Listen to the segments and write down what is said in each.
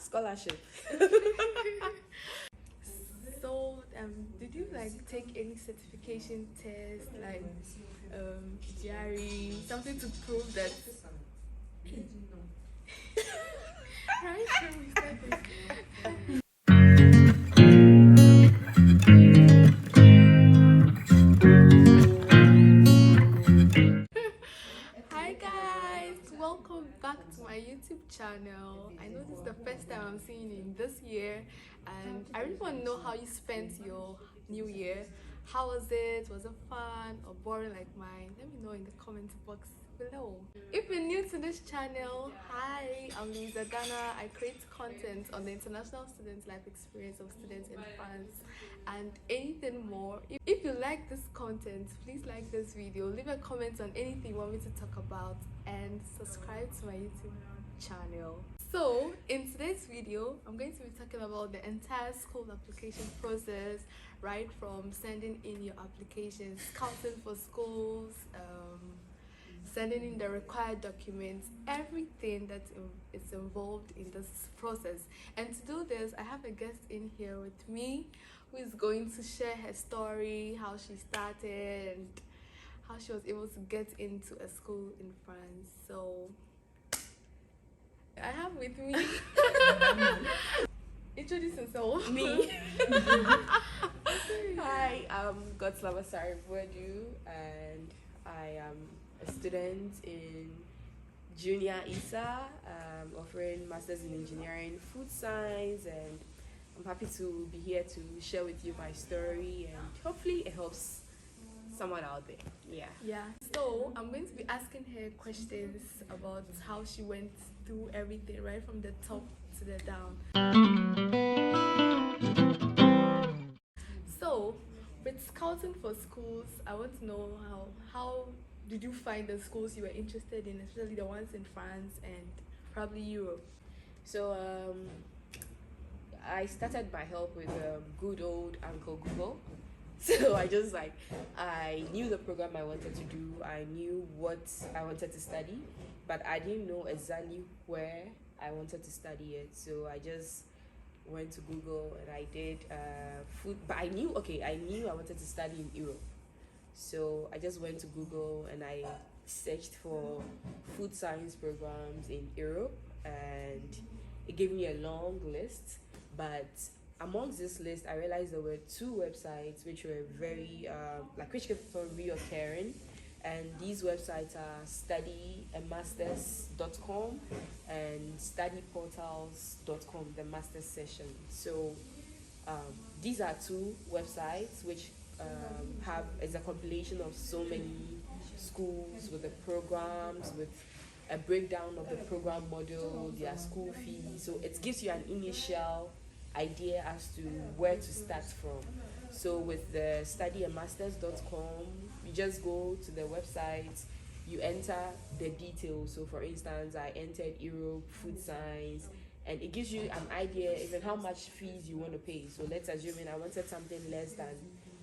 scholarship. So, did you like take any certification test, like GRE, something to prove that? Right? When we started. Hi guys, welcome back to my YouTube channel. I know this is the first time I'm seeing you in this year, and I really want to know how you spent your new year. How was it? Was it fun or boring like mine? Let me know in the comment box below. If you're new to this channel, hi, I'm Louisa Danah. I create content on the international student life experience of students in France and anything more. If you like this content, please like this video, leave a comment on anything you want me to talk about, and subscribe to my YouTube channel. So in today's video, I'm going to be talking about the entire school application process, right from sending in your applications, scouting for schools, sending in the required documents, everything that is involved in this process. And to do this, I have a guest in here with me who is going to share her story, how she started and how she was able to get into a school in France. So I have with me introduce yourself. Me. Hi, I'm Godslava Saribwedu, and I am a student in JUNIA-ISA, offering Masters in Engineering, Food Science, and I'm happy to be here to share with you my story, and hopefully it helps someone out there. Yeah. So I'm going to be asking her questions about how she went through everything, right from the top to the down. So with scouting for schools, I want to know how did you find the schools you were interested in, especially the ones in France and probably Europe? So I started my help with good old Uncle Google. So I knew the program I wanted to do, I knew what I wanted to study, but I didn't know exactly where I wanted to study it. So I just went to Google and I did food, but I knew I wanted to study in Europe. So I just went to Google and I searched for food science programs in Europe, and it gave me a long list. But amongst this list, I realized there were two websites which were very which kept on reoccurring, and these websites are studyamasters.com and studyportals.com, the master's session. So these are two websites which is a compilation of so many schools with the programs, with a breakdown of the program model, their school fees. So it gives you an initial idea as to where to start from. So with the studyamasters.com, you just go to the website, you enter the details. So for instance, I entered Europe, food science, and it gives you an idea even how much fees you want to pay. So let's assume I wanted something less than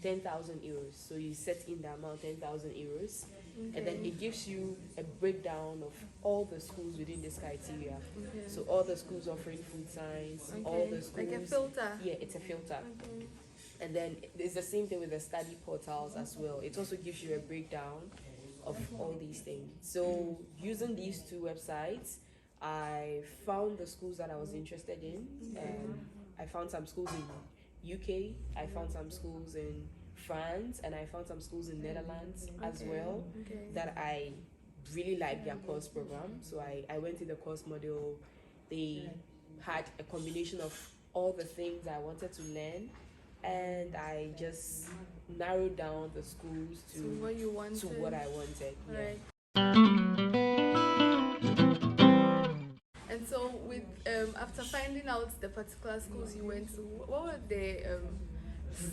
10,000 euros. So you set in the amount 10,000 euros. Okay. And then it gives you a breakdown of all the schools within this criteria. Okay. So all the schools offering food science, okay, all the schools. Like a filter. Yeah, it's a filter. Okay. And then it's the same thing with the study portals as well. It also gives you a breakdown of all these things. So using these two websites, I found the schools that I was interested in. I found some schools in UK, I found some schools in France, and I found some schools in Netherlands as well, that I really liked their course program. So I went to the course model. They had a combination of all the things I wanted to learn, and I just narrowed down the schools to what you wanted, to what I wanted. Right. And so with after finding out the particular schools you went to, what were the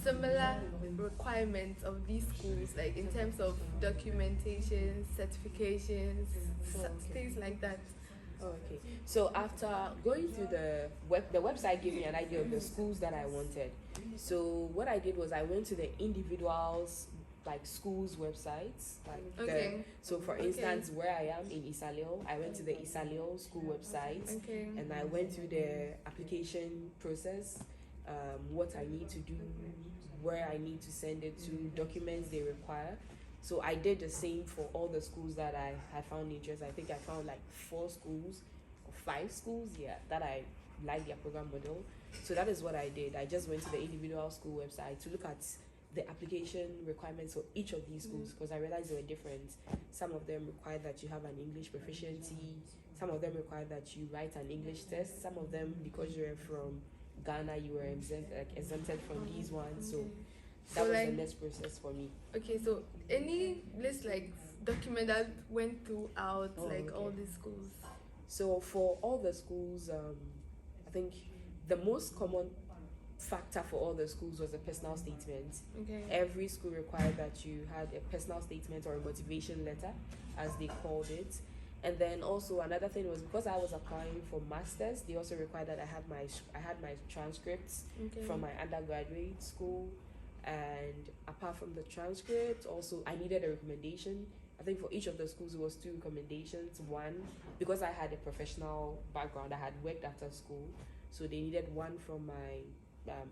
similar requirements of these schools, like in terms of documentation, certifications, things like that? Oh, okay. So after going through the website gave me an idea of the schools that I wanted. So what I did was I went to the individuals like schools' websites. Like Okay. so for instance, where I am in Lille, I went to the Lille school website, and I went through the application process, what I need to do, where I need to send it to, documents they require. So I did the same for all the schools that I had found interest. I think I found like 4 schools or 5 schools, that I like their program model. So that is what I did. I just went to the individual school website to look at the application requirements for each of these schools, because I realized they were different. Some of them require that you have an English proficiency. Some of them require that you write an English test. Some of them, because you're from Ghana, you were exempted from these ones. So that was the next process for me. Okay, so any list like document that went throughout all these schools? So for all the schools, I think the most common factor for all the schools was a personal statement. Okay. Every school required that you had a personal statement or a motivation letter, as they called it. And then also another thing was, because I was applying for masters, they also required that I had my transcripts from my undergraduate school. And apart from the transcript, also I needed a recommendation. I think for each of the schools it was 2 recommendations. One, because I had a professional background, I had worked after school, so they needed one from my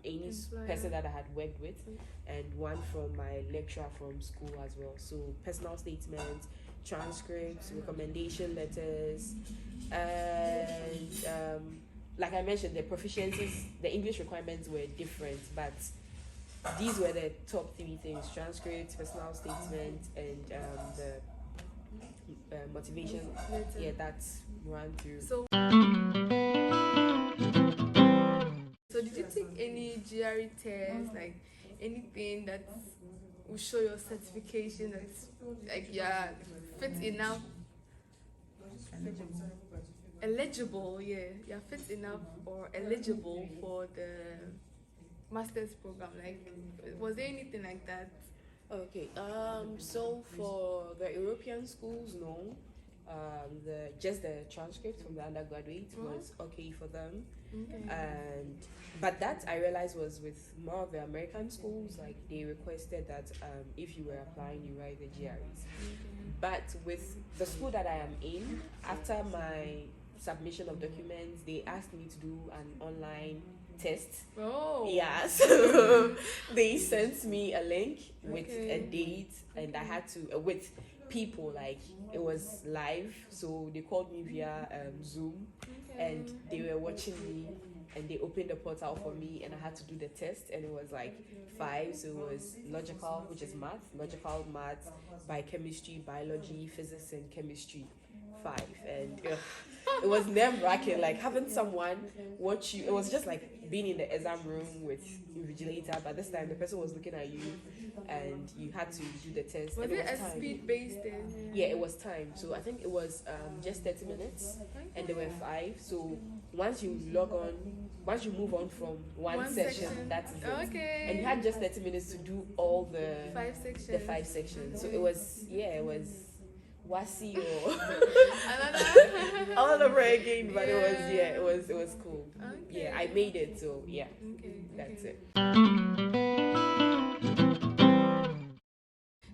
any person that I had worked with, and one from my lecturer from school as well. So personal statements, transcripts, recommendation letters, and like I mentioned, the proficiencies, the English requirements were different, but these were the top 3 things: transcripts, personal statement, and the motivation. Yeah, that's run through. So did you take any GRE tests, like anything that will show your certification that's like fit enough? Eligible, you're fit enough or eligible for the master's program? Like, was there anything like that? Okay, so for the European schools, no. Just the transcript from the undergraduate was okay for them. But that I realized was with more of the American schools. Like, they requested that if you were applying, you write the GREs. But with the school that I am in, after my submission of documents, they asked me to do an online test. Yeah, so they sent me a link with a date, and I had to with people, like it was live, so they called me via Zoom, and they were watching me, and they opened the portal for me, and I had to do the test, and it was like 5. So it was logical, which is logical math, biochemistry, biology, physics, and chemistry, 5. And it was nerve-wracking, like having someone watch you. It was just like being in the exam room with invigilator, but this time the person was looking at you, and you had to do the test. Was it a speed-based test? Yeah, it was time. So I think it was just 30 minutes, and there were 5. So once you log on, once you move on from one section, that's it. And you had just 30 minutes to do all the 5 sections. The 5 sections. So it was wasi or all over again, but it was cool. Yeah, I made it, so that's it.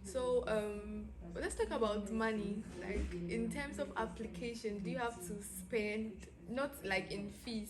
So let's talk about money. Like, in terms of application, do you have to spend, not like in fees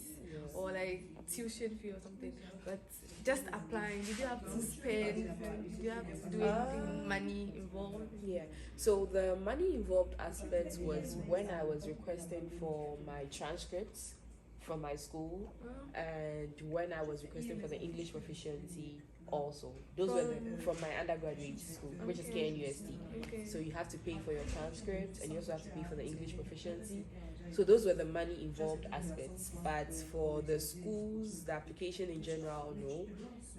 or like tuition fee or something, but just applying? Did you have to spend? Did you have to do anything money involved? Yeah. So the money involved aspect was when I was requesting for my transcripts from my school, and when I was requesting for the English proficiency also. Those were from my undergraduate school, which is KNUST. So you have to pay for your transcript, and you also have to pay for the English proficiency. So those were the money involved aspects. But for the schools, the application in general, no.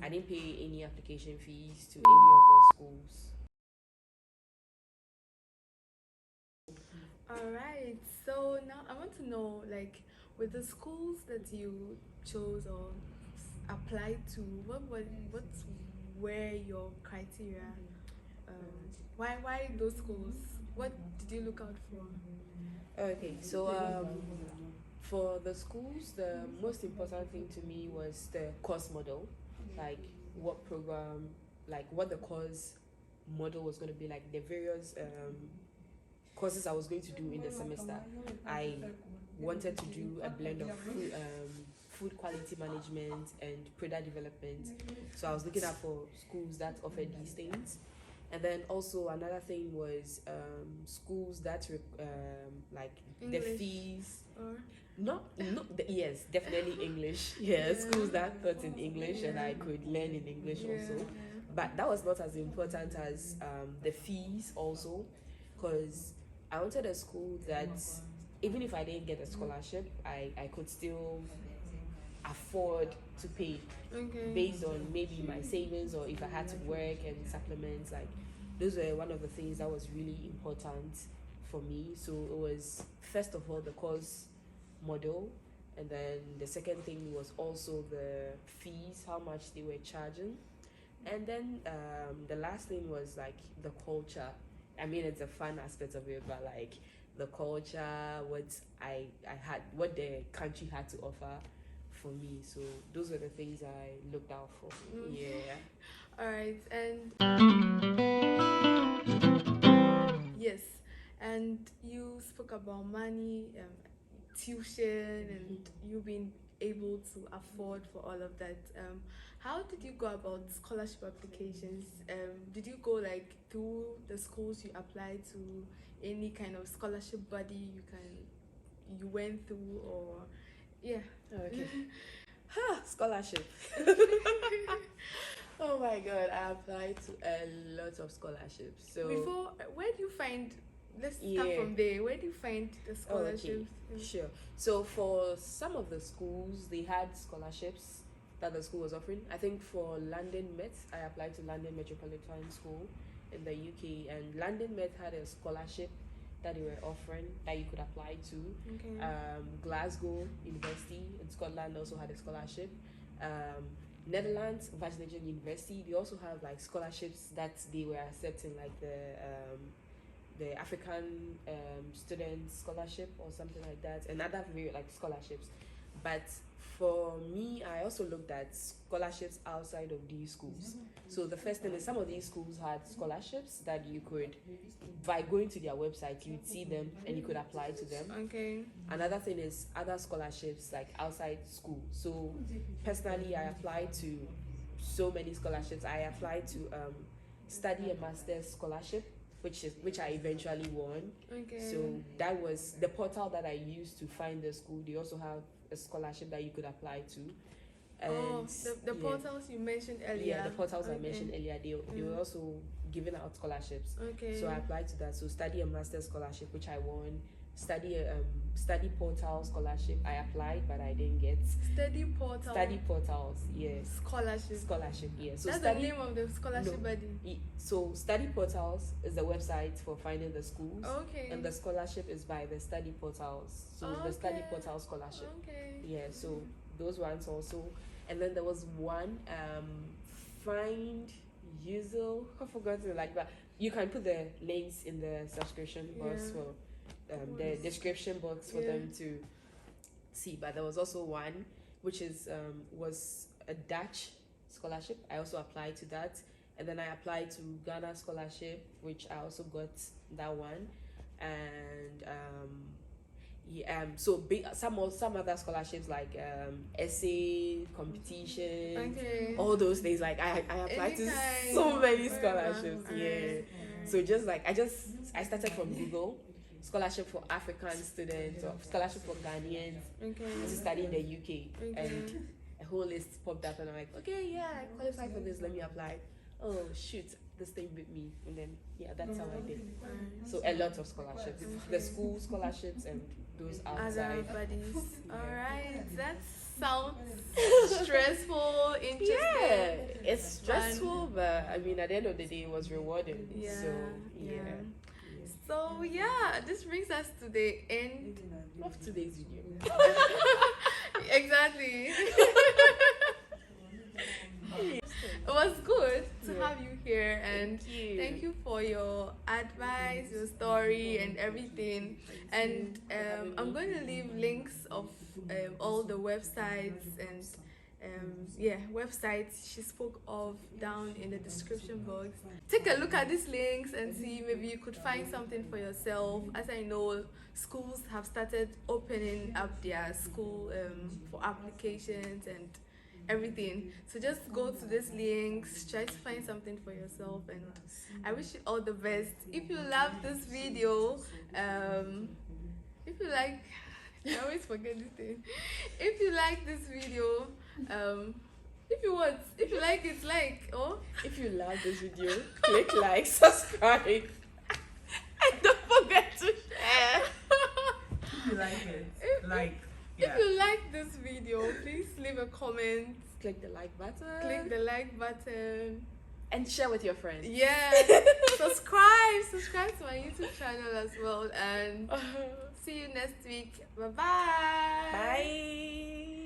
I didn't pay any application fees to any of the schools. Alright, so now I want to know, like, with the schools that you chose or applied to, what were your criteria? Why those schools? What did you look out for? Okay, so for the schools, the most important thing to me was the course model, like what program, like what the course model was going to be like the various courses I was going to do in the semester. I wanted to do a blend of food quality management and product development. So I was looking out for schools that offered these things. And then also another thing was schools that like English. the fees. Or Yes, definitely English. Yeah, schools that taught in English and I could learn in English also. But that was not as important as the fees also, because I wanted a school that even if I didn't get a scholarship, I could still afford to pay based on maybe my savings, or if I had to work and supplements. Like those were one of the things that was really important for me. So it was first of all the course model, and then the second thing was also the fees, how much they were charging, and then the last thing was like the culture. I mean, it's a fun aspect of it, but like the culture, what I had, what the country had to offer for me. So those were the things I looked out for. Yeah. All right, and yes, and you spoke about money, tuition, and you being able to afford for all of that. How did you go about scholarship applications? Did you go like through the schools you applied to, any kind of scholarship body you went through, or yeah? Okay. Scholarship. Oh my god, I applied to a lot of scholarships. So before, where do you find? Let's start from there. Where do you find the scholarships? Sure. So for some of the schools, they had scholarships that the school was offering. I think for London Met, I applied to London Metropolitan School in the UK, and London Met had a scholarship that they were offering that you could apply to. Glasgow University in Scotland also had a scholarship. Netherlands, Wageningen University, they also have like scholarships that they were accepting, like the African student scholarship or something like that, and other like scholarships. But for me, I also looked at scholarships outside of these schools. So the first thing is, some of these schools had scholarships that you could, by going to their website, you'd see them and you could apply to them. Another thing is other scholarships like outside school. So personally, I applied to so many scholarships. I applied to study a master's scholarship, which I eventually won. So that was the portal that I used to find the school. They also have a scholarship that you could apply to. And the portals you mentioned earlier. Yeah, the portals I mentioned earlier, they were also giving out scholarships. So I applied to that. So study a master's scholarship, which I won. Study portal scholarship, I applied, but I didn't get. Study portals, yes. Scholarship, yes. So that's the name of the scholarship body. So study portals is the website for finding the schools. And the scholarship is by the study portals. So the study portal scholarship. Yeah, so those ones also. And then there was one find user, I forgot it like that. You can put the links in the subscription box for the description box for them to see. But there was also one which is was a Dutch scholarship. I also applied to that, and then I applied to Ghana scholarship, which I also got that one. And so some other scholarships like essay competition, all those things. Like I applied to so many scholarships. So just like I started from Google. Scholarship for African students, or scholarship for Ghanaians to study in the UK, and a whole list popped up, and I'm like, okay, yeah, I qualify for this. Let me apply. Oh shoot, this thing beat me, and then that's how I did. So a lot of scholarships, the school scholarships and those outside. All right, that sounds stressful, interesting. Yeah, it's stressful, but I mean, at the end of the day, it was rewarding. So this brings us to the end of today's video. Exactly. It was good to have you here, and thank you for your advice, your story, and everything. And I'm going to leave links of all the websites and websites she spoke of down in the description box. Take a look at these links and see, maybe you could find something for yourself. As I know, schools have started opening up their school for applications and everything. So just go to these links, try to find something for yourself, and I wish you all the best. If you love this video, if you like, I always forget this thing. If you like this video, if you like it, like, or if you love this video, click like, subscribe, and don't forget to share. If you like it, if you like this video, please leave a comment. Click the like button. Click the like button. And share with your friends. Yeah. Subscribe to my YouTube channel as well. And see you next week. Bye-bye. Bye.